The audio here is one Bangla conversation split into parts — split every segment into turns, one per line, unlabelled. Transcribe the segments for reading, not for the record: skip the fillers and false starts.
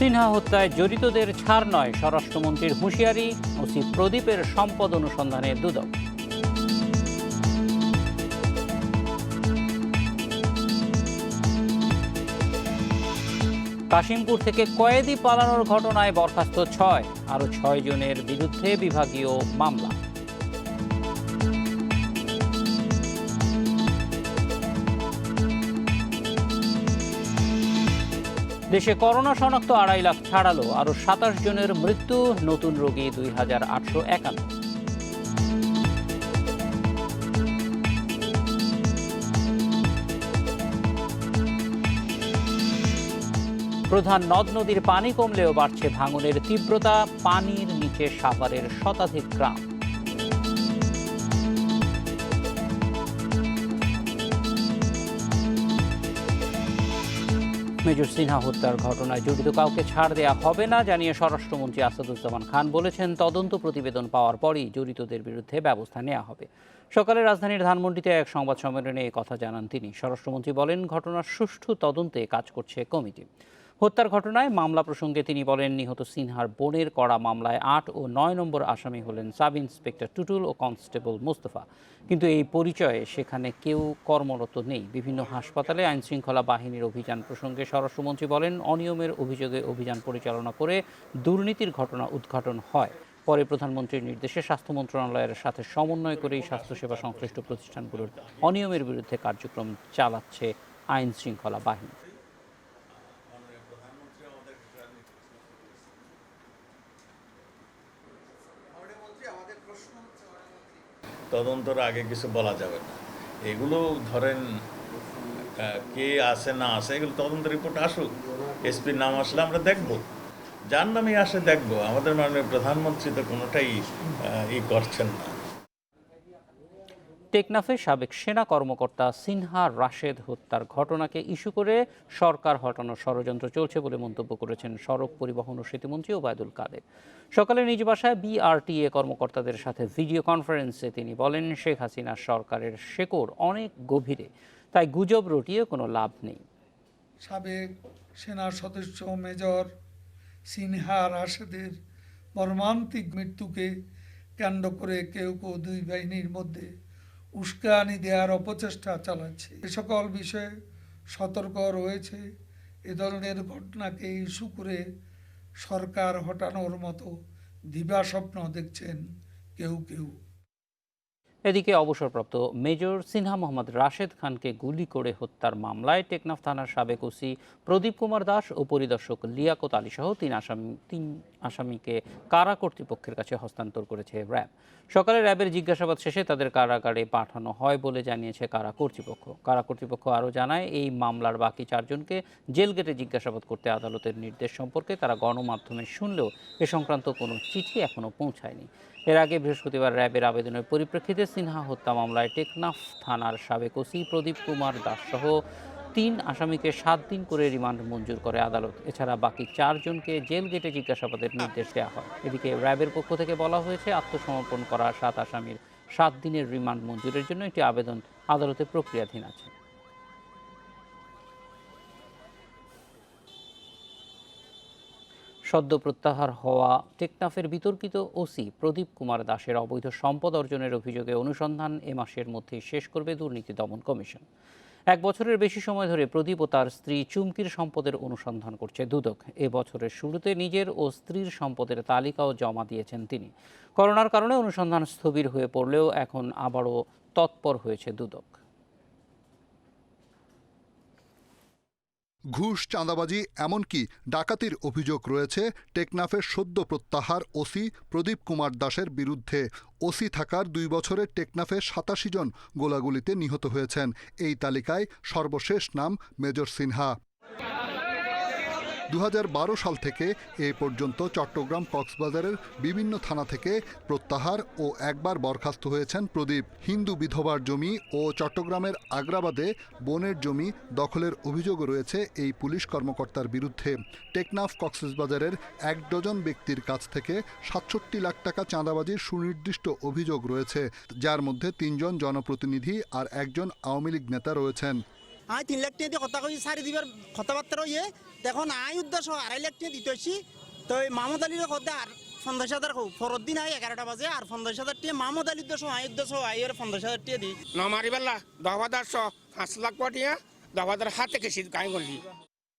সিনহা হত্যায় জড়িতদের ছাড় নয়, স্বরাষ্ট্রমন্ত্রীর হুঁশিয়ারি। ওসি প্রদীপের সম্পদ অনুসন্ধানে দুদক। কাশিমপুর থেকে কয়েদি পালানোর ঘটনায় বরখাস্ত 6, আরও 6 জনের বিরুদ্ধে বিভাগীয় মামলা। দেশে করোনা শনাক্ত 2.5 লাখ ছাড়ালো, আরও 27 জনের মৃত্যু, নতুন রোগী 2851। প্রধান নদ নদীর পানি কমলেও বাড়ছে ভাঙনের তীব্রতা, পানির নিচে সাভারের শতাধিক গ্রাম। মেজর সিনহা হত্যার ঘটনায় জড়িত কাউকে ছাড় দেয়া হবে না জানিয়ে স্বরাষ্ট্রমন্ত্রী আসাদুজ্জামান খান বলেছেন, তদন্ত প্রতিবেদন পাওয়ার পরই জড়িতদের বিরুদ্ধে ব্যবস্থা নেওয়া হবে। সকালে রাজধানীর ধানমন্ডিতে এক সংবাদ সম্মেলনে এই কথা জানান তিনি। স্বরাষ্ট্রমন্ত্রী বলেন, ঘটনার সুষ্ঠু তদন্তে কাজ করছে কমিটি। হত্যার ঘটনায় মামলা প্রসঙ্গে তিনি বলেন, নিহত সিনহার বোনের করা মামলায় 8 ও 9 নম্বর আসামি হলেন সাব ইন্সপেক্টর টুটুল ও কনস্টেবল মোস্তফা। কিন্তু এই পরিচয়ে সেখানে কেউ কর্মরত নেই। বিভিন্ন হাসপাতালে আইনশৃঙ্খলা বাহিনীর অভিযান প্রসঙ্গে স্বরাষ্ট্রমন্ত্রী বলেন, অনিয়মের অভিযোগে অভিযান পরিচালনা করে দুর্নীতির ঘটনা উদ্ঘাটন হয়। পরে প্রধানমন্ত্রীর নির্দেশে স্বাস্থ্য মন্ত্রণালয়ের সাথে সমন্বয় করেই স্বাস্থ্যসেবা সংশ্লিষ্ট প্রতিষ্ঠানগুলোর অনিয়মের বিরুদ্ধে কার্যক্রম চালাচ্ছে আইনশৃঙ্খলা বাহিনী।
তদন্তর আগে কিছু বলা যাবে না। এগুলো ধরেন কে আসে না আসে, এগুলো তদন্ত রিপোর্ট আসুক, এসপির নাম আসলে আমরা দেখব, যার নামে আসে দেখব। আমাদের মাননীয় প্রধানমন্ত্রী তো কোনোটাই করছেন না।
টেকনাফের সাবেক সেনা কর্মকর্তা সিনহা রাশেদ হত্যার ঘটনাকে ইস্যু করে সরকার হটানোর ষড়যন্ত্র চলছে বলে মন্তব্য করেছেন সড়ক পরিবহন ও সেতুমন্ত্রী ওবায়দুল কাদের। সকালে নিজ বাসায় বিআরটিএ কর্মকর্তাদের সাথে ভিডিও কনফারেন্সে তিনি বলেন, শেখ হাসিনার সরকারের শেকড় অনেক গভীরে, তাই গুজব রটিয়ে কোনো লাভ নেই।
সাবেক সেনা সদস্য মেজর সিনহা রাশেদের মর্মান্তিক মৃত্যুকে কেন্দ্র করে কেউ কেউ দুই বাহিনীর মধ্যে উস্কানি দেওয়ার অপচেষ্টা চালাচ্ছে। এ সকল বিষয়ে সতর্ক রয়েছে। এ ধরনের ঘটনাকে ইস্যু করে সরকার হটানোর মতো দিবাস্বপ্ন দেখছেন কেউ কেউ।
এদিকে অবসরপ্রাপ্ত মেজর সিনহা মোহাম্মদ রাশেদ খানকে গুলি করে হত্যার মামলায় টেকনাফ থানার সাবেক ওসি প্রদীপ কুমার দাস ও পরিদর্শক লিয়াকত আলী সহ 3 আসামিকে কারা কর্তৃপক্ষের কাছে হস্তান্তর করেছে র্যাব। সকালে র্যাবের জিজ্ঞাসাবাদ শেষে তাদের কারাগারে পাঠানো হয় বলে জানিয়েছে কারা কর্তৃপক্ষ আরও জানায়, এই মামলার বাকি 4 জনকে জেল গেটে জিজ্ঞাসাবাদ করতে আদালতের নির্দেশ সম্পর্কে তারা গণমাধ্যমে শুনলেও এ সংক্রান্ত কোনো চিঠি এখনও পৌঁছায়নি। এর আগে বৃহস্পতিবার র্যাবের আবেদনের পরিপ্রেক্ষিতে সিনহা হত্যা মামলায় টেকনাফ থানার সাবেক ওসি প্রদীপ কুমার দাস সহ 3 আসামিকে 7 দিন করে রিমান্ড মঞ্জুর করে আদালত। এছাড়া বাকি 4 জনকে জেল গেটে জিজ্ঞাসাবাদের নির্দেশ দেওয়া হয়। এদিকে র্যাবের পক্ষ থেকে বলা হয়েছে, আত্মসমর্পণ করা 7 আসামির 7 দিনের রিমান্ড মঞ্জুরের জন্য একটি আবেদন আদালতে প্রক্রিয়াধীন আছে। সদ্য প্রত্যাহার হওয়া টেকনাফের বিতর্কিত ওসি প্রদীপ কুমার দাসের অবৈধ সম্পদ অর্জনের অভিযোগে অনুসন্ধান এ মাসের মধ্যেই শেষ করবে দুর্নীতি দমন কমিশন। 1 বছরের বেশি সময় ধরে প্রদীপ ও তার স্ত্রী চুমকির সম্পদের অনুসন্ধান করছে দুদক। এ বছরের শুরুতে নিজের ও স্ত্রীর সম্পদের তালিকাও জমা দিয়েছেন তিনি। করোনার কারণে অনুসন্ধান স্থবির হয়ে পড়লেও এখন আবারও তৎপর হয়েছে দুদক।
ঘুষ, চাঁদাবাজি, এমনকি ডাকাতির অভিযোগ রয়েছে টেকনাফের সদ্য প্রত্যাহার ওসি প্রদীপ কুমার দাসের বিরুদ্ধে। ওসি থাকার 2 বছরে টেকনাফে 87 জন গোলাগুলিতে নিহত হয়েছেন। এই তালিকায় সর্বশেষ নাম মেজর সিনহা। 2012 সাল থেকে এ পর্যন্ত চট্টগ্রাম, কক্সবাজারের বিভিন্ন থানা থেকে প্রত্যাহার ও একবার বরখাস্ত হয়েছেন প্রদীপ। হিন্দু বিধবার জমি ও চট্টগ্রামের আগ্রাবাদে বনের জমি দখলের অভিযোগ রয়েছে এই পুলিশ কর্মকর্তার বিরুদ্ধে। টেকনাফ, কক্সবাজারের 1 ডজন ব্যক্তির কাছ থেকে 67 লাখ টাকা চাঁদাবাজির সুনির্দিষ্ট অভিযোগ রয়েছে, যার মধ্যে 3 জন জনপ্রতিনিধি আর 1 জন আওয়ামী লীগ নেতা রয়েছেন।
আমি 3 লাখ টাকা দিয়ে কথা কই সারি দিবার কথাবার্তা ইয়ে দেখুন আই উদ্দেশ্য 2.5 লাখ টাকা দিতেছি তো মাহমুদ আলীর কথা আর 50,000 হোক পরের দিন আই 11টা বাজে আর 50,000 টাকা মাহমুদ আলীর উদ্দেশ্য আই আর 50,000 টাকা দি
নমারিবাল্লা 10,500 লাখ টাকা 10,000 হাতে কেসি গাই করলি।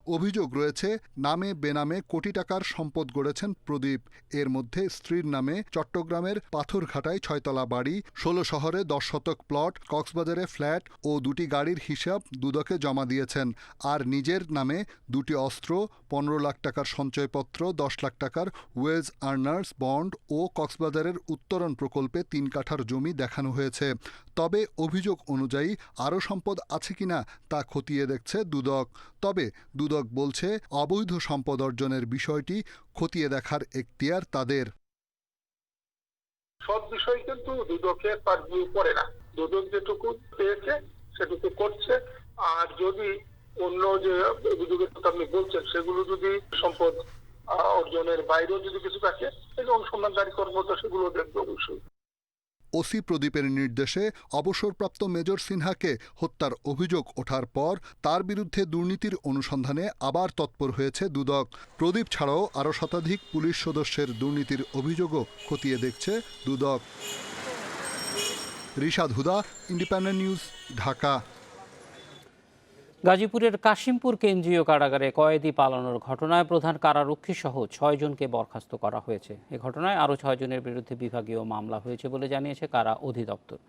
অভিযোগ রয়েছে নামে বেনামে কোটি টাকার সম্পদ গড়েছেন প্রদীপ। এর মধ্যে স্ত্রীর নামে চট্টগ্রামের পাথরঘাটায় 6তলা বাড়ি, 16 শহরে 10 শতক প্লট, কক্সবাজারে ফ্ল্যাট ও 2টি গাড়ির হিসাব দুদকে জমা দিয়েছেন। আর নিজের নামে 2টি অস্ত্র, 15 লাখ টাকার সঞ্চয়পত্র, 10 লাখ টাকার ওয়েজ আর্নার্স বন্ড ও কক্সবাজারের উত্তরণ প্রকল্পে 3 কাঠার জমি দেখানো হয়েছে। তবে অভিযোগ অনুযায়ী আরও সম্পদ আছে কিনা তা খতিয়ে দেখছে দুদক। তবে দুদক বলছে অবৈধ সম্পদ অর্জনের বিষয়টি খতিয়ে দেখার এখতিয়ার তাদের।
সব বিষয় কিন্তু দুদকের পারভিউ করে না। দুদক যেটুকু পেয়েছে সেটুকু করছে। আর যদি অন্য যে অভিযোগের কথা আপনি বলছেন সেগুলো যদি সম্পদ অর্জনের বাইরেও যদি কিছু থাকে সেগুলো অনুসন্ধানকারী কর্মকর্তা সেগুলো দেখবে অবশ্যই।
ওসি প্রদীপের নির্দেশে অবসরপ্রাপ্ত মেজর সিনহাকে হত্যার অভিযোগ ওঠার পর তার বিরুদ্ধে দুর্নীতির অনুসন্ধানে আবার তৎপর হয়েছে দুদক। প্রদীপ ছাড়াও আরও শতাধিক পুলিশ সদস্যের দুর্নীতির অভিযোগও খতিয়ে দেখছে দুদক। রিশাদ হুদা, ইন্ডিপেন্ডেন্ট নিউজ, ঢাকা।
গাজীপুরের কাশিমপুর কেন্দ্রীয় কারাগারে কয়েদি পালানোর ঘটনায় প্রধান কারারক্ষী সহ 6 জনকে বরখাস্ত করা হয়েছে। এ ঘটনায় আরও 6 জনের বিরুদ্ধে বিভাগীয় মামলা হয়েছে বলে জানিয়েছে কারা অধিদপ্তর।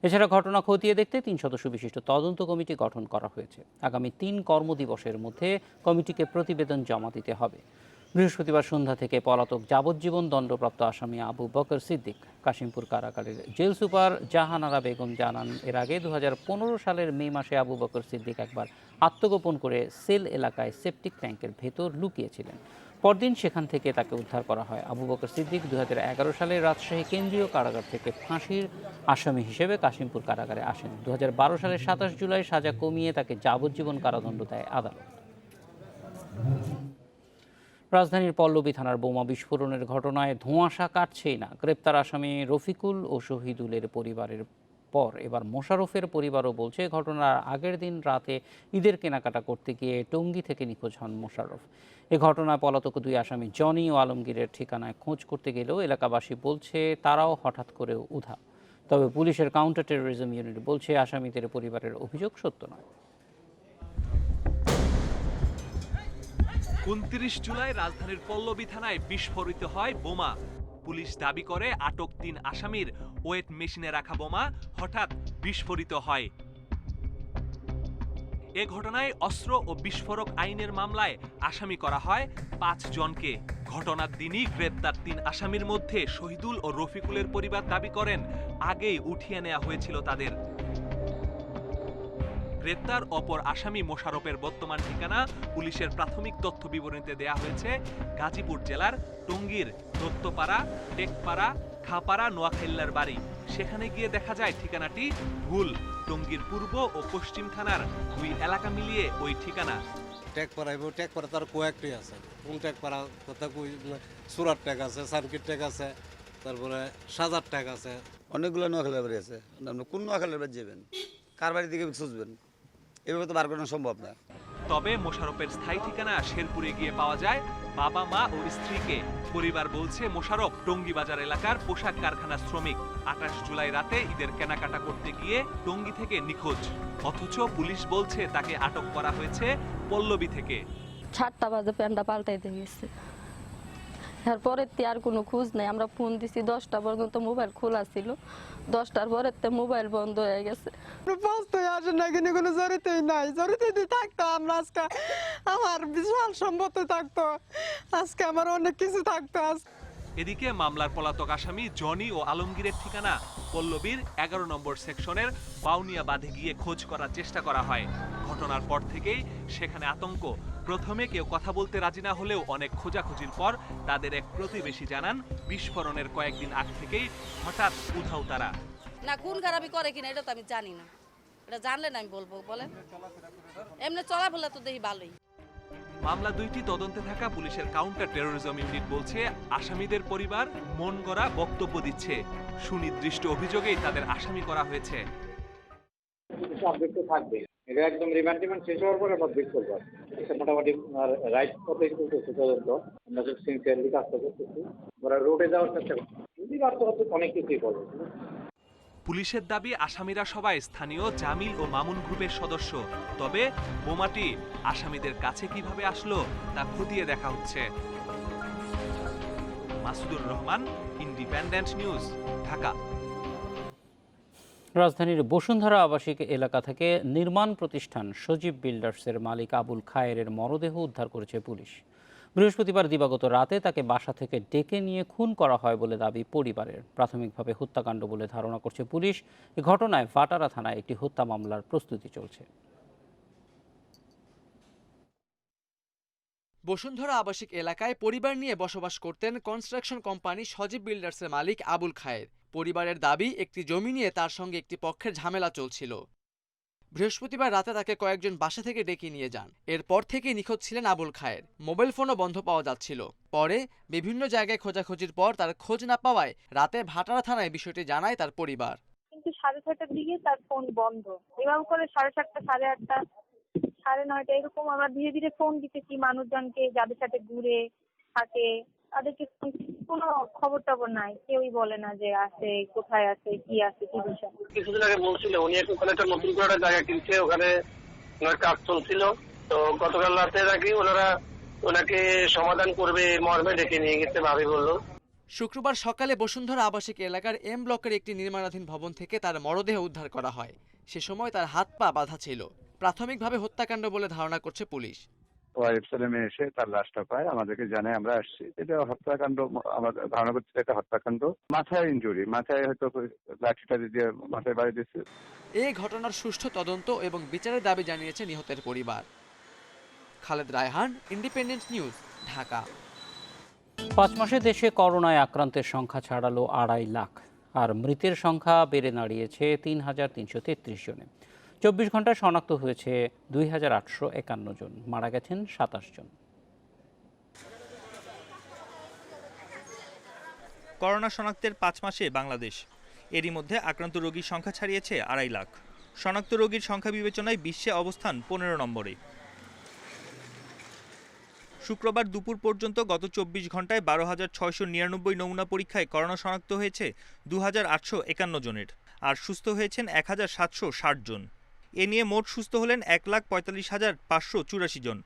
এছাড়া ঘটনা খতিয়ে দেখতে 3 সদস্য বিশিষ্ট তদন্ত কমিটি গঠন করা হয়েছে। আগামী 3 কর্মদিবসের মধ্যে কমিটিকে প্রতিবেদন জমা দিতে হবে। বৃহস্পতিবার সন্ধ্যা থেকে পলাতক যাবজ্জীবন দণ্ডপ্রাপ্ত আসামি আবু বকর সিদ্দিক কাশিমপুর কারাগারের জেল সুপার জাহানারা বেগম জানান, এর আগে 2015 সালের মে মাসে আবু বকর সিদ্দিক একবার আত্মগোপন করে সেল এলাকায় সেপটিক ট্যাঙ্কের ভেতর লুকিয়েছিলেন। পরদিন সেখান থেকে তাকে উদ্ধার করা হয়। আবু বকর সিদ্দিক 2011 সালে রাজশাহী কেন্দ্রীয় কারাগার থেকে ফাঁসির আসামি হিসেবে কাশিমপুর কারাগারে আসেন। 2012 সালের 27 জুলাই সাজা কমিয়ে তাকে যাবজ্জীবন কারাদণ্ড দেয় আদালত। রাজধানীর পল্লবী থানার বোমা বিস্ফোরণের ঘটনায় ধোঁয়াশা কাটছেই না। গ্রেপ্তার আসামি রফিকুল ও শহীদুলের পরিবারের পর এবার মোশাররফের পরিবারও বলছে ঘটনার আগের দিন রাতে ঈদের কেনাকাটা করতে গিয়ে টঙ্গী থেকে নিখোঁজ হন মোশাররফ। এ ঘটনায় পলাতক 2 আসামি জনি ও আলমগীরের ঠিকানায় খোঁজ করতে গেলেও এলাকাবাসী বলছে তারাও হঠাৎ করেও উধাও। তবে পুলিশের কাউন্টার টেরোরিজম ইউনিট বলছে আসামিদের পরিবারের অভিযোগ সত্য নয়।
29 জুলাই রাজধানীর পল্লবী থানায় বিস্ফোরিত হয় বোমা। পুলিশ দাবি করে আটক 3 আসামির ওয়েট মেশিনে রাখা বোমা হঠাৎ বিস্ফোরিত হয়। এ ঘটনায় অস্ত্র ও বিস্ফোরক আইনের মামলায় আসামি করা হয় 5 জনকে। ঘটনার দিনই গ্রেপ্তার 3 আসামির মধ্যে শহীদুল ও রফিকুলের পরিবার দাবি করেন আগেই উঠিয়ে নেওয়া হয়েছিল তাদের। গ্রেপ্তার অপর আসামি মোশাররফের বর্তমান ঠিকানা পুলিশের প্রাথমিক তথ্য বিবরণীতে দেয়া হয়েছে গাজীপুর জেলার টঙ্গীর দত্তপাড়া, টেকপাড়া, খাপাড়া, নোয়াখাইল্লার বাড়ি। সেখানে গিয়ে দেখা যায় ঠিকানাটি ভুল। টঙ্গীর পূর্ব ও পশ্চিম থানার 2 এলাকা মিলিয়ে ওই ঠিকানা।
টেকপাড়া তার কয়েকটি আছে। কোন টেকপাড়া কথা কই সুরাট টেক আছে, সার্কিট টেক আছে, তারপরে সাজার টেক আছে,
অনেকগুলো নোয়াখালীর বাড়ি আছে। আপনি কোন নোয়াখালীর বাড়ি যাবেন, কার বাড়ি দিকে খুঁজবেন, এভাবে তো বার করানো সম্ভব না।
তবে মোশাররফের স্থায়ী ঠিকানা শেরপুরে গিয়ে পাওয়া যায় বাবা, মা ও স্ত্রীকে। পরিবার বলছে মোশাররফ টঙ্গী বাজার এলাকার পোশাক কারখানার শ্রমিক। 28 জুলাই রাতে ঈদের কেনাকাটা করতে গিয়ে টঙ্গী থেকে নিখোঁজ। অথচ পুলিশ বলছে তাকে আটক করা হয়েছে পল্লবী থেকে।
7টা বাজে প্যান্টটা পাল্টাইতে গেছে। এরপরে আর কোনো খোঁজ নেই। আমরা ফোন দিছি 10টা পর্যন্ত মোবাইল খোলা ছিল। 10টার পরে মোবাইল বন্ধ হয়ে গেছে।
আসে না কিন্তু কোনো জড়িতই নাই। জড়িত থাকতো আমরা আজকে আমার বিশাল সম্পত্তি থাকতো, আজকে আমার অনেক কিছু থাকতো।
এদিকে মামলার পলাতক আসামি জনি ও আলমগীরের ঠিকানা পল্লবীর 11 নম্বর সেকশনের বাউনিয়া বাঁধে গিয়ে খোঁজ করার চেষ্টা করা হয়। ঘটনার পর থেকেই সেখানে আতঙ্ক। প্রথমে কেউ কথা বলতে রাজি না হলেও অনেক খোঁজাখুঁজির পর তাদের এক প্রতিবেশী জানান বিস্ফোরণের কয়েকদিন আগ থেকেই হঠাৎ উধাও তারা।
না কোন খারাপি করে কিনা এটা তো আমি জানি না, এটা জানলে না আমি বলবো। বলেন এমনি চলাফেরা তো দেখি ভালোই।
মামলা 2টি তদন্তে থাকা পুলিশের কাউন্টার টেরোরিজম ইউনিট বলছে আসামিদের পরিবার মন গড়া বক্তব্য দিচ্ছে। সুনির্দিষ্ট অভিযোগেই তাদের আসামি করা হয়েছে।
এটা একদম রিমান্ড শেষ হওয়ার পরে আমরা ব্রিফ করবো। এটা মোটামুটি রাইট পথে চলতেছে তদন্ত, আমরা সিনসিয়ারলি কাজটা করতেছি, ওরা রোডে যাওয়ার চেষ্টা করছি, যদি বাড়তে অনেক কিছুই করবো।
পুলিশের দাবি আসামিরা সবাই স্থানীয় জামিল ও মামুন গ্রুপের সদস্য। তবে বোমাটি আসামিদের কাছে কিভাবে আসলো তা খতিয়ে দেখা হচ্ছে। Masudur Rahman, independent news, Dhaka.
রাজধানীর বসুন্ধরা আবাসিক এলাকা থেকে নির্মাণ প্রতিষ্ঠান সজীব বিল্ডার্সের মালিক আবুল খায়েরের মরদেহ উদ্ধার করেছে পুলিশ। বৃহস্পতিবার দিবাগত রাতে তাকে বাসা থেকে ডেকে নিয়ে খুন করা হয় বলে দাবি পরিবারের। প্রাথমিকভাবে হত্যাকাণ্ড বলে ধারণা করছে পুলিশ। এ ঘটনায় ভাটারা থানায় একটি হত্যা মামলার প্রস্তুতি চলছে।
বসুন্ধরা আবাসিক এলাকায় পরিবার নিয়ে বসবাস করতেন কনস্ট্রাকশন কোম্পানি সজীব বিল্ডার্সের মালিক আবুল খায়ের। পরিবারের দাবি, একটি জমি নিয়ে তার সঙ্গে একটি পক্ষের ঝামেলা চলছিল। বৃহস্পতিবার রাতে তাকে কয়েকজন বাসা থেকে ডেকে নিয়ে যান। এরপর থেকে নিখোঁজ ছিলেন আবুল খায়ের। মোবাইল ফোনও বন্ধ পাওয়া যাচ্ছিল। পরে বিভিন্ন জায়গায় খোঁজাখুঁজির পর তার খোঁজ না পাওয়ায় রাতে ভাটারা থানায় বিষয়টি জানায় তার পরিবার।
কিন্তু 6:30টার দিকে তার ফোন বন্ধ। এভাবে করে 7:30, 8:30, 9:30 এরকম আমরা ধীরে ধীরে ফোন দিতেছি মানুষজনকে, যাদের সাথে ঘুরে থাকে তাদেরকে, কোনো খবর টবর নাই, কেউই বলে না যে আছে, কোথায় আছে, কি আছে, কি বিষয়।
কিছুদিন আগে বলছিল উনি ওখানে একটা নতুন করে একটা জায়গা কিনছে, ওখানে ওনার কাজ চলছিল। তো গতকাল রাতে নাকি ওনাকে সমাধান করবে মর্মে ডেকে নিয়ে গেছে ভাবি বললো।
শুক্রবার সকালে বসুন্ধরা আবাসিক এলাকার এম ব্লকের একটি নির্মাণাধীন ভবন থেকে তার মরদেহ উদ্ধার করা হয়। সে সময় তার হাত পা বাঁধা ছিল। প্রাথমিকভাবে হত্যাকাণ্ড বলে ধারণা করছে পুলিশ।
ওয়াইফ ছেলে মেয়ে এসে তার লাশটা পায়, আমাদেরকে জানায়, আমরা আসছি। এটা হত্যাকাণ্ড, আমরা ধারণা করছি এটা হত্যাকাণ্ড। মাথায় ইনজুরি, মাথায় হয়তো লাঠিটা দিয়ে মাথায় বাড়ি দিচ্ছে।
এই ঘটনার সুষ্ঠু তদন্ত এবং বিচারের দাবি জানিয়েছে নিহতের পরিবার। Khaled Raihan, independent news, Dhaka.
5 মাসে দেশে করোনায় আক্রান্তের সংখ্যা ছাড়ালো 2.5 লাখ, আর মৃতের সংখ্যা বেড়ে দাঁড়িয়েছে 3,333 জনে। 24 ঘন্টায় শনাক্ত হয়েছে 2,851 জন, মারা গেছেন 27 জন।
করোনা শনাক্তের 5 মাসে বাংলাদেশ, এরই মধ্যে আক্রান্ত রোগীর সংখ্যা ছাড়িয়েছে 2.5 লাখ। শনাক্ত রোগীর সংখ্যা বিবেচনায় বিশ্বে অবস্থান 15 নম্বরে। শুক্রবার দুপুর পর্যন্ত গত 24 ঘন্টায় 12,699 নমুনা পরীক্ষায় করোনা শনাক্ত হয়েছে 2,851 জনের, আর সুস্থ হয়েছেন 1,760 জন। এ নিয়ে মোট সুস্থ হলেন 1,45,584 জন।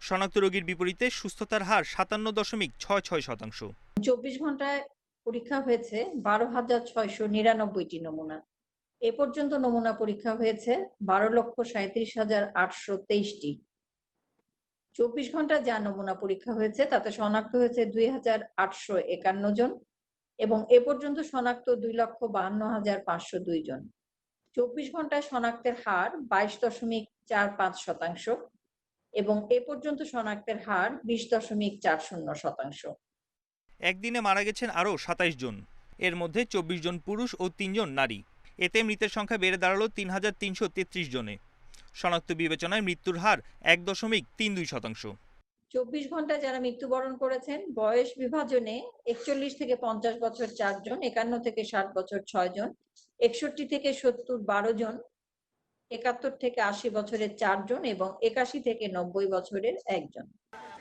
শনাক্ত রোগীর বিপরীতে সুস্থতার হার 57.66%।
24 ঘন্টায় পরীক্ষা হয়েছে 12,699টি নমুনা। এ পর্যন্ত নমুনা পরীক্ষা হয়েছে 12,37,823টি। 24 ঘন্টায় যা নমুনা পরীক্ষা হয়েছে তাতে শনাক্ত হয়েছে 2,851 জন এবং এ পর্যন্ত শনাক্ত 2,52,502 জন। 24 ঘন্টায় শনাক্তের হার 22.45% এবং এ পর্যন্ত শনাক্তের হার 20.40%।
একদিনে মারা গেছেন আরও 27 জন, এর মধ্যে 24 জন পুরুষ ও 3 জন নারী। এতে মৃতের সংখ্যা বেড়ে দাঁড়ালো 3,333 জনে। শনাক্ত বিবেচনায় মৃত্যুর হার 1.32%।
24 ঘন্টায় যারা মৃত্যুবরণ করেছেন বয়স বিভাজনে 41 থেকে 50 বছর 4 জন, 51 থেকে 60 বছর 6 জন, 61 থেকে 70 12 জন, 71 থেকে 80 বছরের 4 জন এবং 81 থেকে 90 বছরের 1 জন।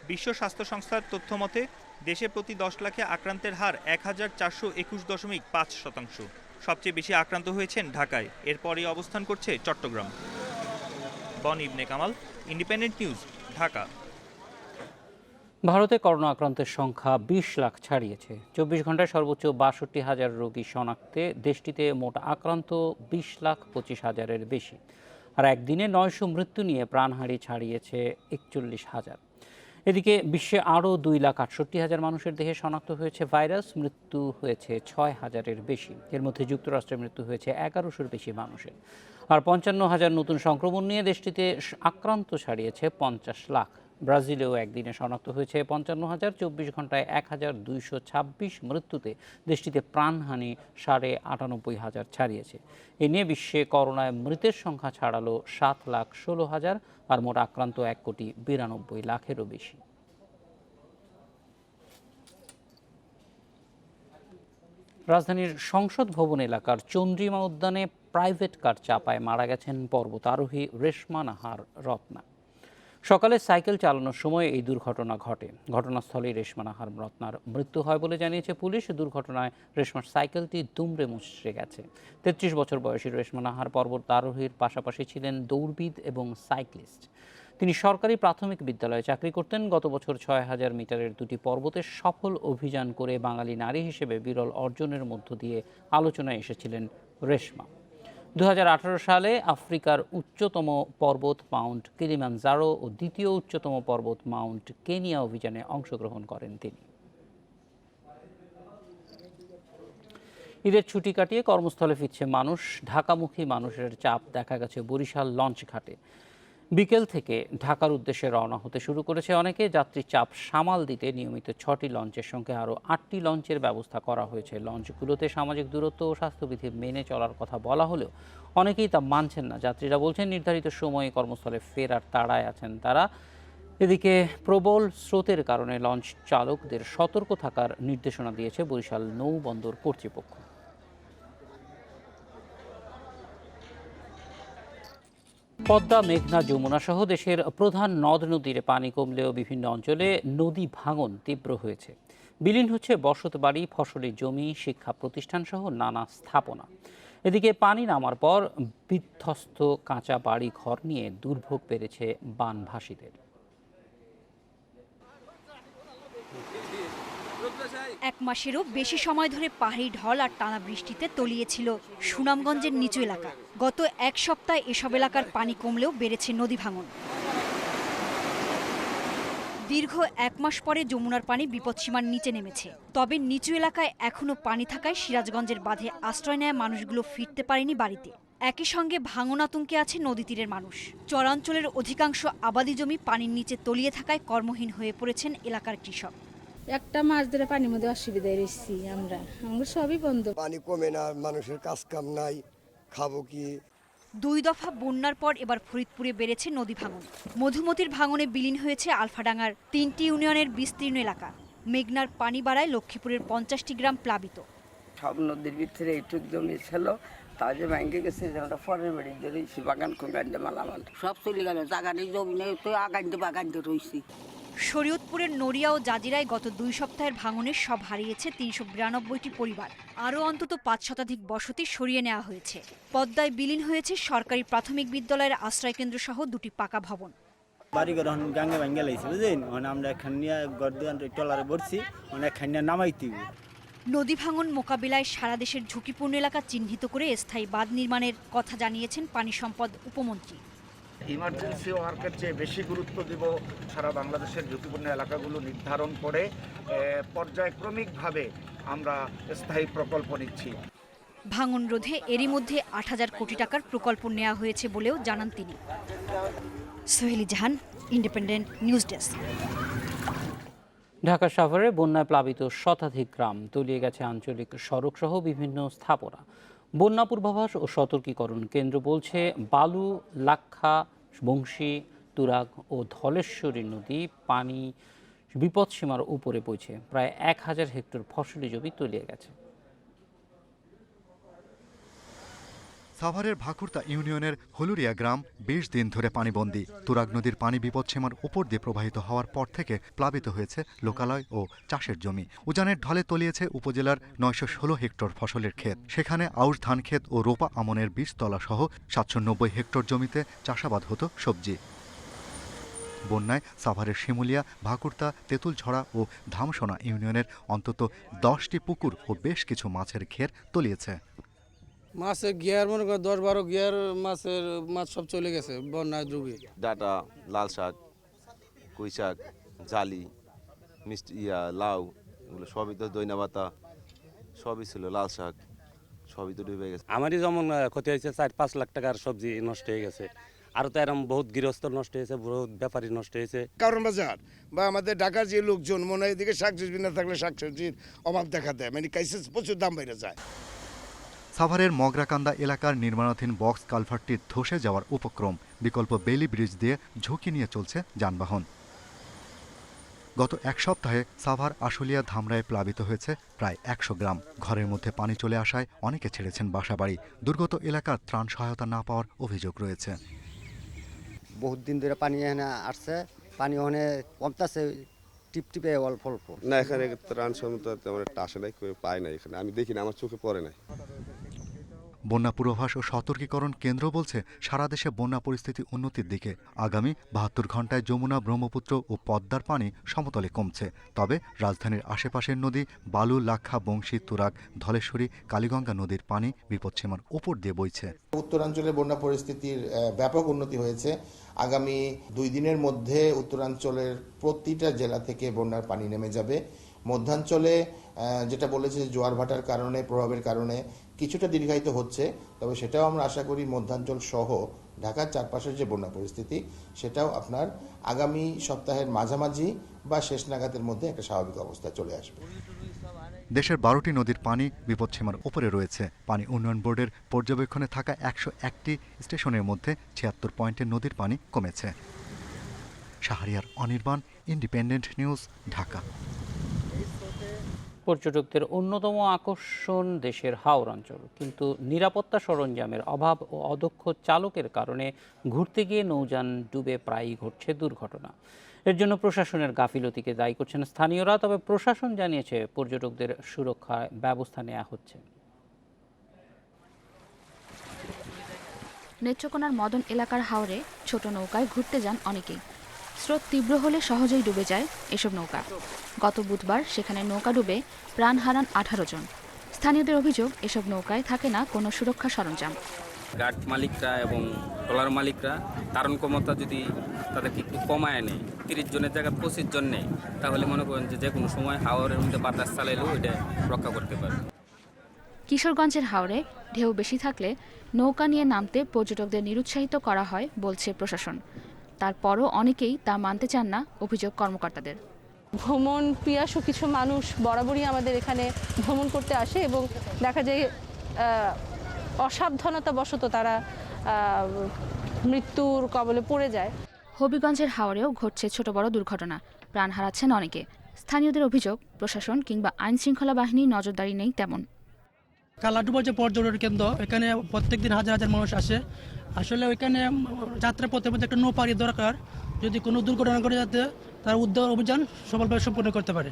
বিশ্ব স্বাস্থ্য সংস্থার তথ্য মতে দেশে প্রতি 10 লাখে আক্রান্তের হার 1,421.5%। সবচেয়ে বেশি আক্রান্ত হয়েছেন ঢাকায়, এরপরই অবস্থান করছে চট্টগ্রাম। বন ইবনে কামাল, ইন্ডিপেন্ডেন্ট নিউজ, ঢাকা।
ভারতে করোনা আক্রান্তের সংখ্যা 20 লাখ ছাড়িয়েছে। 24 ঘন্টায় সর্বোচ্চ 62,000 রোগী শনাক্তে দেশটিতে মোট আক্রান্ত 20,25,000-এর বেশি, আর একদিনে 900 মৃত্যু নিয়ে প্রাণহানি ছাড়িয়েছে 41,000। এদিকে বিশ্বে আরও 2,68,000 মানুষের দেহে শনাক্ত হয়েছে ভাইরাস, মৃত্যু হয়েছে 6,000-এর বেশি। এর মধ্যে যুক্তরাষ্ট্রে মৃত্যু হয়েছে 1100-এর বেশি মানুষের, আর 55,000 নতুন সংক্রমণ নিয়ে দেশটিতে আক্রান্ত ছাড়িয়েছে 50 লাখ। ব্রাজিলেও একদিনে শনাক্ত হয়েছে 55,000, 24 ঘন্টায় 1,226 মৃত্যুতে দেশটিতে প্রাণহানি 98,500 ছাড়িয়েছে। এ নিয়ে বিশ্বে করোনায় মৃতের সংখ্যা ছাড়ালো 7,16,000, আর মোট আক্রান্ত 1,92,00,000-এরও বেশি। রাজধানীর সংসদ ভবন এলাকার চন্দ্রিমা উদ্যানে প্রাইভেট কার চাপায় মারা গেছেন পর্বতারোহী রেশমা নাহার রত্না। সকালে সাইকেল চালানোর সময় এই দুর্ঘটনা ঘটে। ঘটনাস্থলেই রেশমা নাহার রত্নার মৃত্যু হয় বলে জানিয়েছে পুলিশ। দুর্ঘটনায় রেশমার সাইকেলটি দুমড়ে মুচড়ে গেছে। ৩৩ বছর বয়সী রেশমা নাহার পর্বতারোহীর পাশাপাশি ছিলেন দৌড়বিদ এবং সাইক্লিস্ট। তিনি সরকারি প্রাথমিক বিদ্যালয়ে চাকরি করতেন। গত বছর ৬,০০০ মিটারের দুটি পর্বতের সফল অভিযান করে বাঙালি নারী হিসেবে বিরল অর্জনের মধ্য দিয়ে আলোচনায় এসেছিলেন রেশমা। ২০১৮ সালে আফ্রিকার উচ্চতম পর্বত মাউন্ট কিলিমানজারো ও দ্বিতীয় উচ্চতম পর্বত মাউন্ট কেনিয়া অভিযানে অংশগ্রহণ করেন তিনি। ঈদের ছুটি কাটিয়ে কর্মস্থলে ফিরছে মানুষ। ঢাকামুখী মানুষের চাপ দেখা গেছে বরিশাল লঞ্চ ঘাটে। বিকেল থেকে ঢাকার উদ্দেশ্যে রওনা হতে শুরু করেছে অনেকে। যাত্রীর চাপ সামাল দিতে নিয়মিত ৬টি লঞ্চের সঙ্গে আরও ৮টি লঞ্চের ব্যবস্থা করা হয়েছে। লঞ্চগুলোতে সামাজিক দূরত্ব ও স্বাস্থ্যবিধি মেনে চলার কথা বলা হলেও অনেকেই তা মানছেন না। যাত্রীরা বলছেন নির্ধারিত সময়ে কর্মস্থলে ফেরার তাড়ায় আছেন তারা। এদিকে প্রবল স্রোতের কারণে লঞ্চ চালকদের সতর্ক থাকার নির্দেশনা দিয়েছে বরিশাল নৌবন্দর কর্তৃপক্ষ। পদ্মা, মেঘনা, যমুনা সহ দেশের প্রধান নদ নদীর পানি কমলেও বিভিন্ন অঞ্চলে নদী ভাঙন তীব্র হয়েছে। বিলীন হচ্ছে বসতবাড়ি, ফসলি জমি, শিক্ষা প্রতিষ্ঠান সহ নানা স্থাপনা। এদিকে পানি নামার পর বিধ্বস্ত কাঁচা বাড়ি ঘর নিয়ে দুর্ভোগ বেড়েছে বানভাসীদের।
এক মাসেরও বেশি সময় ধরে পাহাড়ি ঢল আর টানা বৃষ্টিতে তলিয়েছিল সুনামগঞ্জের নিচু এলাকা। গত এক সপ্তাহে এসব এলাকার পানি কমলেও বেড়েছে নদী ভাঙন। দীর্ঘ এক মাস পরে যমুনার পানি বিপদসীমার নিচে নেমেছে। তবে নিচু এলাকায় এখনো পানি থাকায় সিরাজগঞ্জের বাঁধে আশ্রয় নেয় মানুষগুলো ফিরতে পারেনি বাড়িতে। একই সঙ্গে ভাঙন আতঙ্কে আছে নদী তীরের মানুষ। চরাঞ্চলের অধিকাংশ আবাদি জমি পানির নিচে তলিয়ে থাকায় কর্মহীন হয়ে পড়েছেন এলাকার কৃষক।
একটা মাস ধরে পানির মধ্যে অসুবিধায় রয়েছি আমরা সবই বন্ধ।
পানি কমে না, মানুষের কাজ কাম নাই, খাবো কি?
২ দফা বন্যার পর এবার ফরিদপুরে বেড়েছে নদী ভাঙন। মধুমতির ভাঙনে বিলীন হয়েছে আলফাডাঙ্গার ৩টি ইউনিয়নের বিস্তীর্ণ এলাকা। মেঘনার পানি বাড়ায় লক্ষ্মীপুরের ৫০টি গ্রাম প্লাবিত।
সব নদীর ভিতরে এইটুক জমি ছিল, তাদের ভেঙে গেছে। আমরা পরের বাড়ি রয়েছি, বাগান কোগান মালামাল সব চলে গেল। জাগানি জমি নেই তো, আগান বাগান রয়েছি।
শরীয়তপুরের নড়িয়া ও জাজিরায় গত ২ সপ্তাহের ভাঙনে সব হারিয়েছে ৩৯২টি পরিবার। আরও অন্তত ৫ শতাধিক বসতি সরিয়ে নেওয়া হয়েছে। পদ্মায় বিলীন হয়েছে সরকারি প্রাথমিক বিদ্যালয়ের আশ্রয়কেন্দ্র সহ 2টি পাকা ভবন।
বাড়িঘর গাঙ্গে ভাঙ্গে লাগছে, বুঝলেন? আমরা খানিয়া গর্দান টলারে বসছি, অনেক খানিয়া নামাইতে।
নদী ভাঙন মোকাবিলায় সারা দেশের ঝুঁকিপূর্ণ এলাকা চিহ্নিত করে স্থায়ী বাঁধ নির্মাণের কথা জানিয়েছেন পানি সম্পদ উপমন্ত্রী।
ইমার্জেন্সি ওয়ার্কের চেয়ে বেশি গুরুত্ব দিব। সারা বাংলাদেশের ঝুঁকিপূর্ণ এলাকাগুলো নির্ধারণ করে পর্যায়ক্রমিকভাবে আমরা স্থায়ী প্রকল্প নিচ্ছি।
ভাঙন রোধে এরই মধ্যে ৮,০০০ কোটি টাকার প্রকল্প নেওয়া হয়েছে বলেও জানান তিনি। সোহেলি জাহান, ইন্ডিপেন্ডেন্ট নিউজ ডেস্ক।
ঢাকা শহরে বন্যায় প্লাবিত শতাধিক গ্রাম, তলিয়ে গেছে আঞ্চলিক সড়ক সহ বিভিন্ন স্থাপনা। বন্যা পূর্বাভাস ও সতর্কীকরণ কেন্দ্র বলছে বালু, লাক্ষা, বংশী, তুরাগ ও ধলেশ্বরী নদী পানি বিপদসীমার উপরে পৌঁছে প্রায় ১,০০০ হেক্টর ফসলি জমি তলিয়ে গেছে।
সাভারের ভাকুরতা ইউনিয়নের হলুরিয়া গ্রাম ২০ দিন ধরে পানিবন্দী। তুরাগ নদীর পানি বিপদসীমার উপর দিয়ে প্রবাহিত হওয়ার পর থেকে প্লাবিত হয়েছে লোকালয় ও চাষের জমি। উজানের ঢলে তলিয়েছে উপজেলার ৯১৬ হেক্টর ফসলের ক্ষেত। সেখানে আউশ ধান ক্ষেত ও রোপা আমনের বীজতলা সহ ৭৯০ হেক্টর জমিতে চাষাবাদ হতো সবজি। বন্যায় সাভারের শিমুলিয়া, ভাকুরতা, তেঁতুলঝড়া ও ধামসোনা ইউনিয়নের অন্তত ১০টি পুকুর ও বেশ কিছু মাছের ঘের তলিয়েছে।
মাছের গিয়ার মনে করেন ১০-১২ গিয়ার মাছ সব চলে গেছে বন্যায় ডুবে।
ডাটা, লাল শাক, কুই শাক, জালি, মিষ্টি লাউ, এগুলো সবই তো দইনা পাতা সবই ছিল, লাল শাক সবই তো ডুবে গেছে।
আমারই যেমন ক্ষতি হয়েছে ৪-৫ লাখ টাকার সবজি নষ্ট হয়ে গেছে। আরও তো এরকম বহুত গৃহস্থ নষ্ট হয়েছে, বহুত ব্যাপারী নষ্ট হয়েছে।
কারণ বাজার বা আমাদের ঢাকার যে লোকজন মনে হয় এদিকে শাকসবজি না থাকলে শাকসবজির অভাব দেখা দেয়, মানে কাইসে প্রচুর দাম বেড়ে যায়।
সাভারের মগরাকান্দা এলাকার নির্মাণাধীন বক্স কালভার্টটি ধসে যাওয়ার উপক্রম। বিকল্প বেইলি ব্রিজ দিয়ে ঝুঁকি নিয়ে চলছে যানবাহন। গত এক সপ্তাহে সাভার আশুলিয়া ধামরায় প্লাবিত হয়েছে প্রায় 100 গ্রাম। ঘরের মধ্যে পানি চলে আসায় অনেকে ছেড়েছেন বাসাবাড়ি। দুর্গত এলাকার ত্রাণ সহায়তা না পাওয়ার অভিযোগ রয়েছে।
বহুত দিন ধরে পানি এখানে আসছে, পানি ওখানে কমতেছে টিপটিপে অল্প অল্প।
না, এখানে ত্রাণ সহায়তা তেমন একটা আসে নাই, পাই না এখানে, আমি দেখি না, আমার চোখে পড়ে নাই।
বন্যা পূর্বাভাস ও সতর্কীকরণ কেন্দ্র বলছে সারা দেশে বন্যা পরিস্থিতি উন্নতির দিকে। আগামী 72 ঘন্টায় যমুনা, ব্রহ্মপুত্র ও পদ্মার পানি সমতলে কমছে। তবে রাজধানীর আশেপাশের নদী বালু, লাক্ষা, বংশী, তুরাগ, ধলেশ্বরী, কালীগঙ্গা নদীর পানি বিপদসীমার ওপর দিয়ে বইছে।
উত্তরাঞ্চলে বন্যা পরিস্থিতির ব্যাপক উন্নতি হয়েছে। আগামী 2 দিনের মধ্যে উত্তরাঞ্চলের প্রতিটা জেলা থেকে বন্যার পানি নেমে যাবে। মধ্যাঞ্চলে যেটা বলেছে জোয়ার ভাটার কারণে, প্রভাবের কারণে কিছুটা দীর্ঘায়িত হচ্ছে, তবে সেটাও আমরা আশা করি মধ্যাঞ্চল সহ ঢাকার চারপাশের যে বন্যা পরিস্থিতি সেটাও আপনার আগামী সপ্তাহের মাঝামাঝি বা শেষ নাগাদের মধ্যে একটা স্বাভাবিক অবস্থায় চলে আসবে।
দেশের 12টি নদীর পানি বিপদসীমার উপরে রয়েছে। পানি উন্নয়ন বোর্ডের পর্যবেক্ষণে থাকা 101টি স্টেশনের মধ্যে 76 পয়েন্টে নদীর পানি কমেছে। Shahriar Anirban, independent news, Dhaka.
পর্যটকদের অন্যতম আকর্ষণ দেশের হাওর অঞ্চল, কিন্তু নিরাপত্তা সরঞ্জামের অভাব ও অদক্ষ চালকের কারণে ঘুরতে গিয়ে নৌযান ডুবে প্রায়ই ঘটছে দুর্ঘটনা। এর জন্য প্রশাসনের গাফিলতিকে দায়ী করছেন স্থানীয়রা। তবে প্রশাসন জানিয়েছে পর্যটকদের সুরক্ষায় ব্যবস্থা নেওয়া হচ্ছে।
নেত্রকোনার মদন এলাকার হাওরে ছোট নৌকায় ঘুরতে যান অনেকেই। স্রোত তীব্র হলে সহজেই ডুবে যায় এসব নৌকা। গত বুধবার সেখানে নৌকা ডুবে প্রাণ হারান 18 জন। স্থানীয়দের অভিযোগ, এসব নৌকায় থাকে না কোনো সুরক্ষা সরঞ্জাম।
গার্ড মালিকরা এবং ট্রলার মালিকরা ধারণ ক্ষমতা যদি তাদেরকে একটু কমায় নেয়, 30 জনের জায়গায় 25 জন নেয়, তাহলে মনে করেন যে কোনো সময় হাওরের মধ্যে বাতাস চালাইলেও এটা রক্ষা করতে পারে।
কিশোরগঞ্জের হাওরে ঢেউ বেশি থাকলে নৌকা নিয়ে নামতে পর্যটকদের নিরুৎসাহিত করা হয় বলছে প্রশাসন। তারপরও অনেকেই তা মানতে চান না, অভিযোগ কর্মকর্তাদের।
ভ্রমণ পিয়াসু কিছু মানুষ বরাবরই আমাদের এখানে ভ্রমণ করতে আসে এবং দেখা যায় অসাবধানতাবশত তারা মৃত্যুর কবলে পড়ে যায়।
হবিগঞ্জের হাওরেও ঘটছে ছোট বড় দুর্ঘটনা, প্রাণ হারাচ্ছেন অনেকে। স্থানীয়দের অভিযোগ, প্রশাসন কিংবা আইন শৃঙ্খলা বাহিনী নজরদারি নেই তেমন।
কালাডুবা যে পর্যটন কেন্দ্র, এখানে প্রত্যেকদিন হাজার হাজার মানুষ আসে। আসলে ওইখানে যাত্রা পথে মধ্যে একটা নৌপাড়ি দরকার, যদি কোনো দুর্ঘটনা ঘটে যাতে তার উদ্ধার অভিযান সফলভাবে সম্পন্ন করতে পারে।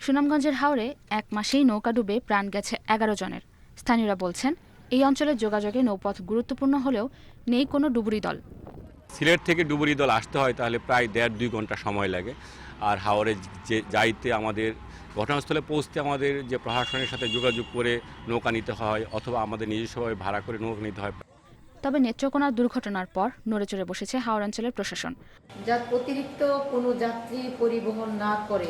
সুনামগঞ্জের হাওরে 1 মাসেই নৌকা ডুবে প্রাণ গেছে 11 জনের। স্থানীয়রা বলছেন, এই অঞ্চলের যোগাযোগে নৌপথ গুরুত্বপূর্ণ হলেও নেই কোনো ডুবুরি দল।
সিলেট থেকে ডুবুরি দল আসতে হয় তাহলে প্রায় 1.5-2 ঘন্টা সময় লাগে। আর হাওরে যাইতে আমাদের ঘটনাস্থলে পৌঁছতে আমাদের যে প্রশাসনের সাথে যোগাযোগ করে নৌকা নিতে হয়, অথবা আমাদের নিজস্বভাবে ভাড়া করে নৌকা নিতে হয়।
তবে নেত্রকোনার দুর্ঘটনার পর নড়েচড়ে বসেছে হাওর অঞ্চলের প্রশাসন।
যাতে অতিরিক্ত কোনো যাত্রী পরিবহন না করে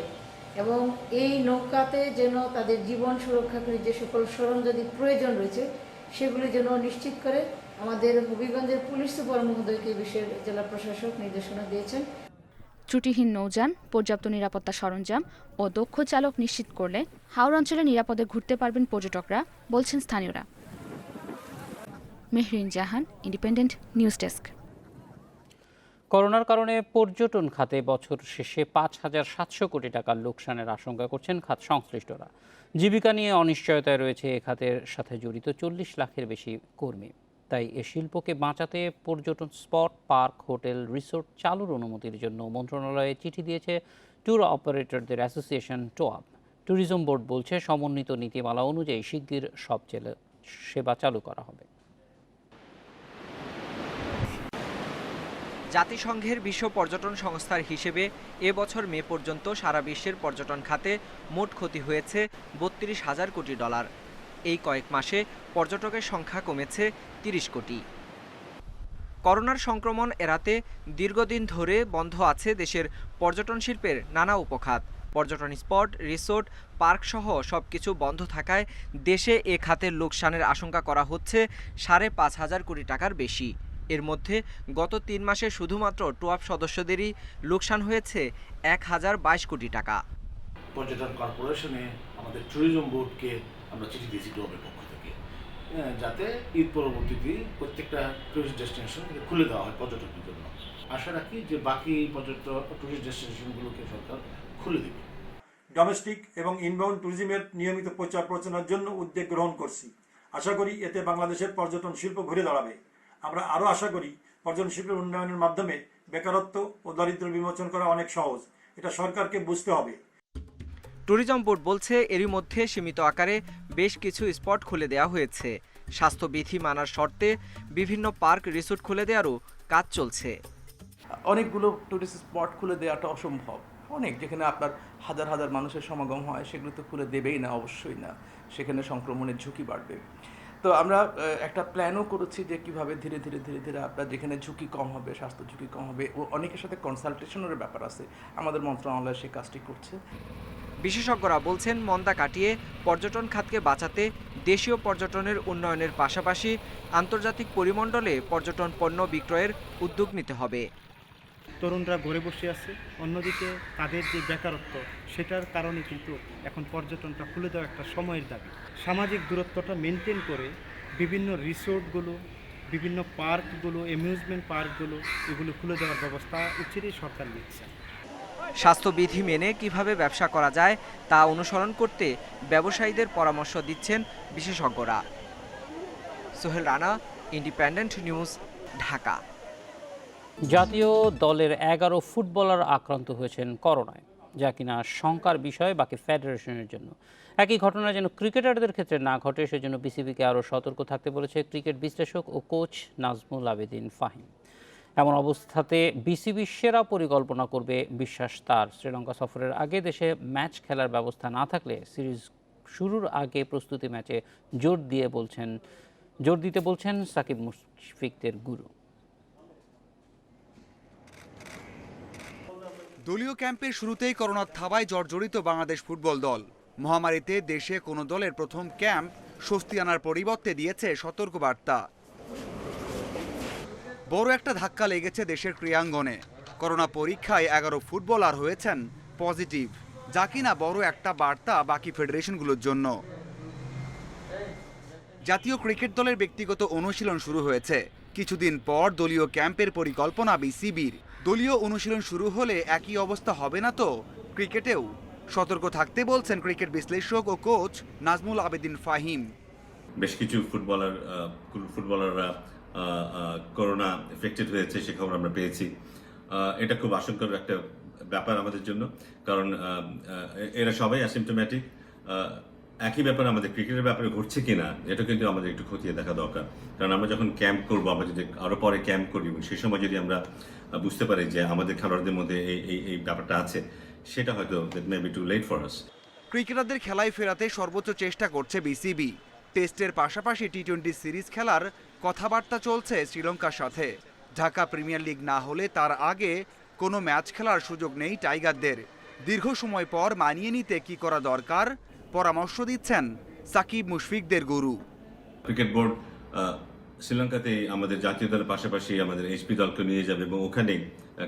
এবং এই নৌকাতে যেন তাদের জীবন সুরক্ষাকারী যে সকল সরঞ্জামের প্রয়োজন রয়েছে সেগুলি যেন নিশ্চিত করে আমাদের হবিগঞ্জের পুলিশ সুপার মহোদয়কে বিষয়ে জেলা প্রশাসক নির্দেশনা দিয়েছেন।
ত্রুটিহীন নৌযান, পর্যাপ্ত নিরাপত্তা সরঞ্জাম ও দক্ষ চালক নিশ্চিত করলে হাওর অঞ্চলে নিরাপদে ঘুরতে পারবেন পর্যটকরা, বলছেন স্থানীয়রা। মেহরিন জাহান, ইন্ডিপেন্ডেন্ট নিউজ ডেস্ক।
করোনার কারণে পর্যটন খাতে বছর শেষে 5,700 কোটি টাকার লোকসানের আশঙ্কা করছেন খাত সংশ্লিষ্টরা। জীবিকা নিয়ে অনিশ্চয়তায় রয়েছে এ খাতের সাথে জড়িত 40 লাখের বেশি কর্মী। তাই এ শিল্পকে বাঁচাতে পর্যটন স্পট, পার্ক, হোটেল, রিসোর্ট চালুর অনুমতির জন্য মন্ত্রণালয়ে চিঠি দিয়েছে ট্যুর অপারেটরদের অ্যাসোসিয়েশন টোয়াব। ট্যুরিজম বোর্ড বলছে, সমন্বিত নীতিমালা অনুযায়ী শিগগির সব সেবা চালু করা হবে।
জাতিসংঘের বিশ্ব পর্যটন সংস্থার হিসেবে এবছর মে পর্যন্ত সারা বিশ্বের পর্যটন খাতে মোট ক্ষতি হয়েছে $32,000 কোটি। এই কয়েক মাসে পর্যটকের সংখ্যা কমেছে 30 কোটি। করোনার সংক্রমণ এড়াতে দীর্ঘদিন ধরে বন্ধ আছে দেশের পর্যটন শিল্পের নানা উপখাত। পর্যটন স্পট, রিসোর্ট, পার্ক সহ সবকিছু বন্ধ থাকায় দেশে এ খাতের লোকসানের আশঙ্কা করা হচ্ছে 5,500 কোটি টাকার বেশি। এর মধ্যে গত 3 মাসে শুধুমাত্র টোয়াব সদস্যদেরই লোকসান হয়েছে 1,022 কোটি টাকা।
পর্যটন কর্পোরেশনে আমাদের ট্যুরিজম বোর্ডকে আমরা চিঠি দিয়েছি টোয়াবের পক্ষ থেকে, যাতে ঈদ পরবর্তীতে প্রত্যেকটা টুরিস্ট ডেস্টিনেশন খুলে দেওয়া হয় পর্যটকদের জন্য। আশা রাখি যে বাকি টুরিস্ট ডেস্টিনেশনগুলোকে সরকার খুলে দেবে।
ডোমেস্টিক এবং ইনবাউন্ড ট্যুরিজমের নিয়মিত প্রচার প্রচারণার জন্য উদ্যোগ গ্রহণ করছি। আশা করি এতে বাংলাদেশের পর্যটন শিল্প ঘুরে দাঁড়াবে। আমরা আরও আশা করি পর্যটন শিল্পের উন্নয়নের মাধ্যমে বেকারত্ব ও দারিদ্র্য বিমোচন করা অনেক সহজ। এটা সরকারকে বুঝতে হবে।
ট্যুরিজম বোর্ড বলছে এরই মধ্যে সীমিত আকারে বেশ কিছু স্পট খুলে দেওয়া হয়েছে। স্বাস্থ্যবিধি মানার শর্তে বিভিন্ন পার্ক রিসোর্ট খুলে দেওয়ারও কাজ চলছে।
অনেকগুলো টুরিস্ট স্পট খুলে দেওয়াটা অসম্ভব, অনেক যেখানে আপনার হাজার হাজার মানুষের সমাগম হয় সেগুলো তো খুলে দেবেই না, অবশ্যই না, সেখানে সংক্রমণের ঝুঁকি বাড়বে। তো আমরা একটা প্ল্যানও করেছি যে কীভাবে ধীরে ধীরে ধীরে ধীরে আপনার যেখানে ঝুঁকি কম হবে, স্বাস্থ্য ঝুঁকি কম হবে, ও অনেকের সাথে কনসালটেশনের ব্যাপার আছে, আমাদের মন্ত্রণালয় সেই কাজটি করছে।
বিশেষজ্ঞরা বলছেন মন্দা কাটিয়ে পর্যটন খাতকে বাঁচাতে দেশীয় পর্যটনের উন্নয়নের পাশাপাশি আন্তর্জাতিক পরিমণ্ডলে পর্যটন পণ্য বিক্রয়ের উদ্যোগ নিতে হবে।
তরুণরা ঘরে বসে আছে, অন্যদিকে তাদের যে বেকারত্ব সেটার কারণে কিন্তু এখন পর্যটনটা খুলে দেওয়া একটা সময়ের দাবি। সামাজিক দূরত্বটা মেনটেন করে বিভিন্ন রিসোর্টগুলো, বিভিন্ন পার্কগুলো, অ্যামিউজমেন্ট পার্কগুলো এগুলো খুলে দেওয়ার ব্যবস্থা উচিতই সরকার নিচ্ছে।
স্বাস্থ্যবিধি মেনে কিভাবে ব্যবসা করা যায় তা অনুসরণ করতে ব্যবসায়ীদের পরামর্শ দিচ্ছেন বিশেষজ্ঞরা। Sohel Rana, independent news, Dhaka.
জাতীয় দলের 11 ফুটবলার আক্রান্ত হয়েছেন করোনায়, যা কিনা শঙ্কার বিষয় বাকি ফেডারেশনের জন্য। একই ঘটনা যেন ক্রিকেটারদের ক্ষেত্রে না ঘটে সেজন্য বিসিবিকে আরও সতর্ক থাকতে বলেছে ক্রিকেট বিশ্লেষক ও কোচ নাজমুল আবেদিন ফাহিম। এমন অবস্থাতে বিসিবি সেরা পরিকল্পনা করবে বিশ্বাস তার। শ্রীলঙ্কা সফরের আগে দেশে ম্যাচ খেলার ব্যবস্থা না থাকলে সিরিজ শুরুর আগে প্রস্তুতি ম্যাচে জোর দিতে বলছেন সাকিব মুশফিকদের গুরু।
দলীয় ক্যাম্পের শুরুতেই করোনার থাবায় জর্জরিত বাংলাদেশ ফুটবল দল। মহামারীতে দেশে কোনো দলের প্রথম ক্যাম্প স্বস্তি আনার পরিবর্তে দিয়েছে সতর্কবার্তা। বড় একটা ধাক্কা লেগেছে দেশের ক্রীড়াঙ্গনে। করোনা পরীক্ষায় 11 ফুটবলার হয়েছেন পজিটিভ, যা কিনা বড় একটা বার্তা বাকি ফেডারেশনগুলোর জন্য। জাতীয় ক্রিকেট দলের ব্যক্তিগত অনুশীলন শুরু হয়েছে। কিছুদিন পর দলীয় ক্যাম্পের পরিকল্পনা বিসিবির। দলীয় অনুশীলন শুরু হলে একই অবস্থা হবে না তো ক্রিকেটেও? সতর্ক থাকতে বলছেন ক্রিকেট বিশ্লেষক ও কোচ নাজমুল আবেদিন ফাহিম।
বেশ কিছু ফুটবলাররা করোনা এফেক্টেড হয়েছে, সে খবর আমরা পেয়েছি। এটা খুব আশঙ্কার একটা ব্যাপার আমাদের জন্য, কারণ এরা সবাই অ্যাসিম্পটোম্যাটিক। একই ব্যাপার আমাদের ক্রিকেটের ব্যাপারে ঘটছে কিনা এটা কিন্তু আমাদের একটু খতিয়ে দেখা দরকার। কারণ আমরা যখন ক্যাম্প করবো, আমরা যদি আরও পরে ক্যাম্প করি, সেই সময় যদি আমরা বুঝতে পারি যে আমাদের খেলোয়াড়দের মধ্যে এই ব্যাপারটা আছে, সেটা হয়তো that may be too late for us.
ক্রিকেটারদের খেলায় ফেরাতে সর্বোচ্চ চেষ্টা করছে বিসিবি। টেস্টের পাশাপাশি টি-20 সিরিজ খেলার কথাবার্তা চলছে শ্রীলঙ্কার সাথে। ঢাকা প্রিমিয়ার লিগ না হলে তার আগে কোনো ম্যাচ খেলার সুযোগ নেই টাইগারদের। দীর্ঘ সময় পর মানিয়ে নিতে কি করা দরকার পরামর্শ দিচ্ছেন সাকিব মুশফিকদের গুরু।
ক্রিকেট বোর্ড শ্রীলঙ্কাতে আমাদের জাতীয় দলের পাশাপাশি আমাদের এইচপি দলকে নিয়ে যাবে এবং ওখানে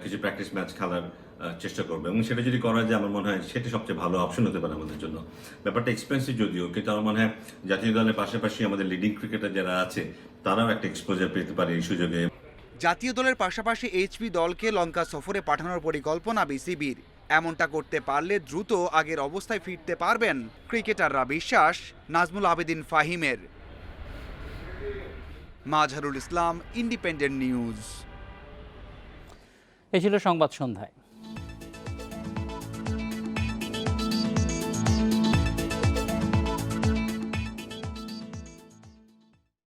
কিছু প্র্যাকটিস ম্যাচ খেলার চেষ্টা করবে, এবং সেটা যদি করা যায় আমার মনে হয় সেটা সবচেয়ে ভালো অপশন হতে পারে আমাদের জন্য। ব্যাপারটা এক্সপেন্সিভ যদিও, কিন্তু আমার মনে হয় জাতীয় দলের পাশাপাশি আমাদের লিডিং ক্রিকেটার যারা আছে তারাও একটা এক্সপোজার পেতে পারে এই সুযোগে।
জাতীয় দলের পাশাপাশি এইচপি দলকে লঙ্কা সফরে পাঠানোর পরিকল্পনা বিসিবির। এমনটা করতে পারলে দ্রুত আগের অবস্থায় ফিরতে পারবেন ক্রিকেটাররা, বিশ্বাস নাজমুল আবেদিন ফাহিমের। Mazharul Islam, independent news.
এ ছিল সংবাদ সন্ধ্যায়।